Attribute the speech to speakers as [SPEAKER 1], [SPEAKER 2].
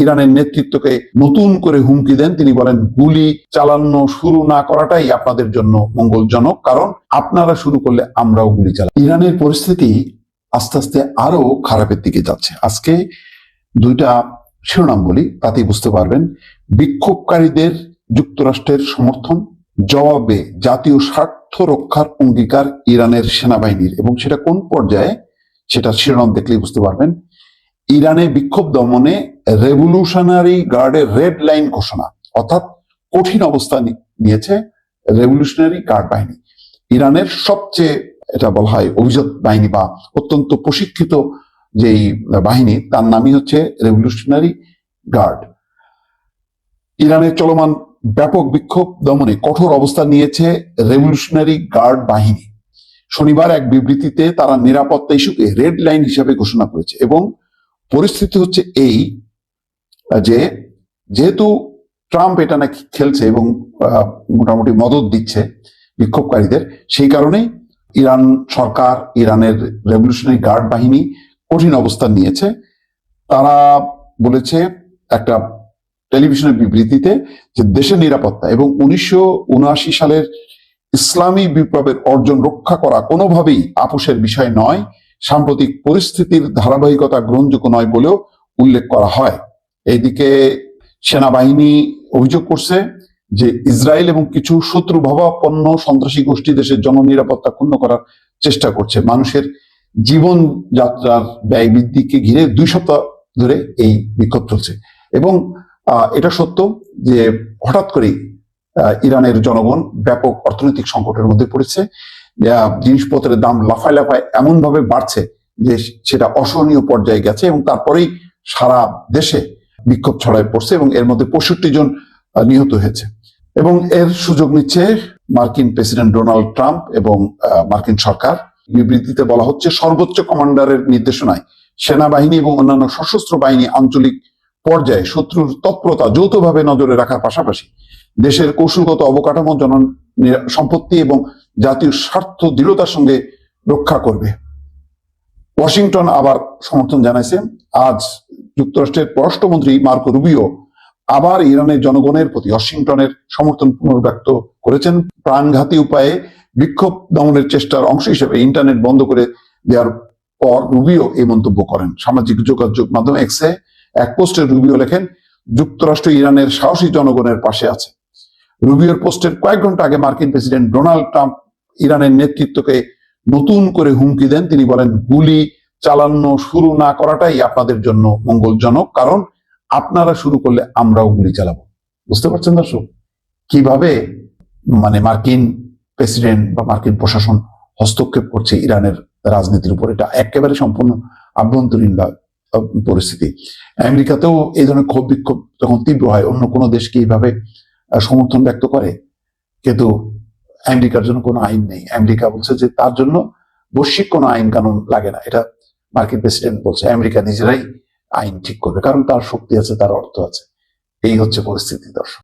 [SPEAKER 1] ইরানের নেতৃত্বকে নতুন করে হুমকি দেন। তিনি বলেন, গুলি চালানো শুরু না করাটাই আপনাদের জন্য মঙ্গলজনক, কারণ আপনারা শুরু করলে আমরাও গুলি চালাবো। ইরানের পরিস্থিতি আস্তে আস্তে আরো খারাপের দিকে যাচ্ছে। আজকে দুইটা শিরোনাম বলি, তাতেই বুঝতে পারবেন। বিক্ষোভকারীদের যুক্তরাষ্ট্রের সমর্থন, জবাবে জাতীয় স্বার্থ রক্ষার অঙ্গীকার ইরানের সেনাবাহিনীর, এবং সেটা কোন পর্যায়ে সেটা শিরোনাম দেখলেই বুঝতে পারবেন। ইরানে বিক্ষোভ দমনে রেভলিউশনারি গার্ডের রেড লাইন ঘোষণা, অর্থাৎ কঠিন অবস্থান নিয়েছে রেভলিউশনারি গার্ড বাহিনী। ইরানের সবচেয়ে, এটা বলা হয় অভিজাত বাহিনী বা অত্যন্ত প্রশিক্ষিত যেই বাহিনী, তার নামই হচ্ছে রেভলিউশনারি গার্ড। ইরানের চলমান ব্যাপক বিক্ষোভ দমনে কঠোর অবস্থান নিয়েছে রেভলিউশনারি গার্ড বাহিনী। শনিবার এক বিবৃতিতে তারা নিরাপত্তা ইস্যুকে রেড লাইন হিসেবে ঘোষণা করেছে, এবং পরিস্থিতি হচ্ছে এই যে যেহেতু ট্রাম্প এটা নাকি খেলছে এবং মোটামুটি মদত দিচ্ছে বিক্ষোভকারীদের, সেই কারণে ইরান সরকার, ইরানের রেভলিউশনারি গার্ড বাহিনী কঠিন অবস্থান নিয়েছে। তারা বলেছে একটা টেলিভিশনের বিবৃতিতে যে দেশের নিরাপত্তা এবং 1979 সালের ইসলামী বিপ্লবের অর্জন রক্ষা করা কোনোভাবেই আপোষের বিষয় নয়, সাম্প্রতিক পরিস্থিতির ধারাবাহিকতা গ্রহণযোগ্য নয় বলেও উল্লেখ করা হয়। এইদিকে সেনাবাহিনী অভিযোগ করছে যে ইসরায়েল এবং কিছু শত্রুভাবাপন্ন সন্ত্রাসী গোষ্ঠী দেশের জননিরাপত্তা ক্ষুণ্ণ করার চেষ্টা করছে। মানুষের জীবনযাত্রার ব্যয় বৃদ্ধিকে ঘিরে 2 সপ্তাহ ধরে এই বিক্ষোভ চলছে, এবং এটা সত্য যে হঠাৎ করেই ইরানের জনগণ ব্যাপক অর্থনৈতিক সংকটের মধ্যে পড়েছে। জিনিসপত্রের দাম লাফায় লাফায় এমন ভাবে বাড়ছে যে সেটা অসহনীয় পর্যায়ে গেছে, এবং তারপরেই সারা দেশে বিক্ষোভ ছড়ায় পড়ছে, এবং এর মধ্যে 65 জন নিহত হয়েছে। এবং এর সুযোগ নিচ্ছে মার্কিন প্রেসিডেন্ট ডোনাল্ড ট্রাম্প এবং মার্কিন সরকার। বিবৃতিতে বলা হচ্ছে, সর্বোচ্চ কমান্ডারের নির্দেশনায় সেনাবাহিনী এবং অন্যান্য সশস্ত্র বাহিনী আঞ্চলিক পর্যায়ে শত্রুর তৎপরতা যৌথভাবে নজরে রাখার পাশাপাশি দেশের কৌশলগত অবকাঠামো, জন সম্পত্তি এবং জাতীয় স্বার্থ দৃঢ়তার সঙ্গে রক্ষা করবে। ওয়াশিংটন আবার সমর্থন জানাইছে। আজ যুক্তরাষ্ট্রের পররাষ্ট্রমন্ত্রী মার্কো রুবিও আবার ইরানের জনগণের প্রতি ওয়াশিংটনের সমর্থন পুনর্ব্যক্ত করেছেন। প্রাণঘাতী উপায়ে বিক্ষোভ দমনের চেষ্টার অংশ হিসেবে ইন্টারনেট বন্ধ করে দেওয়ার পর রুবিও এই মন্তব্য করেন। সামাজিক যোগাযোগ মাধ্যম এক্সে এক পোস্টে রুবিও লেখেন, যুক্তরাষ্ট্র ইরানের সাহসী জনগণের পাশে আছে। রুবিওর পোস্টের কয়েক ঘন্টা আগে মার্কিন প্রেসিডেন্ট ডোনাল্ড ট্রাম্প ইরানের নেতৃত্বকে নতুন করে হুমকি দেন। তিনি বলেন, গুলি চালানো শুরু না করাটাই আপনাদের জন্য মঙ্গলজনক, কারণ আপনারা শুরু করলে আমরাও গুলি চালাবো। বুঝতে পারছেন দর্শক, কিভাবে মার্কিন প্রেসিডেন্ট বা মার্কিন প্রশাসন হস্তক্ষেপ করছে ইরানের রাজনীতির উপর। এটা একেবারে সম্পূর্ণ আভ্যন্তরীণ পরিস্থিতি। আমেরিকাতেও এই ধরনের ক্ষোভ বিক্ষোভ যখন তীব্র হয়, অন্য কোনো দেশকে এইভাবে সমর্থন ব্যক্ত করে, কিন্তু আমেরিকার জন্য কোনো আইন নেই। আমেরিকা বলছে যে তার জন্য বৈশ্বিক কোনো আইন কানুন লাগে না। এটা মার্কিন প্রেসিডেন্ট বলছে, আমেরিকা নিজেরাই আইন ঠিক করবে, কারণ তার শক্তি আছে, তার অর্থ আছে। এই হচ্ছে পরিস্থিতি দর্শক।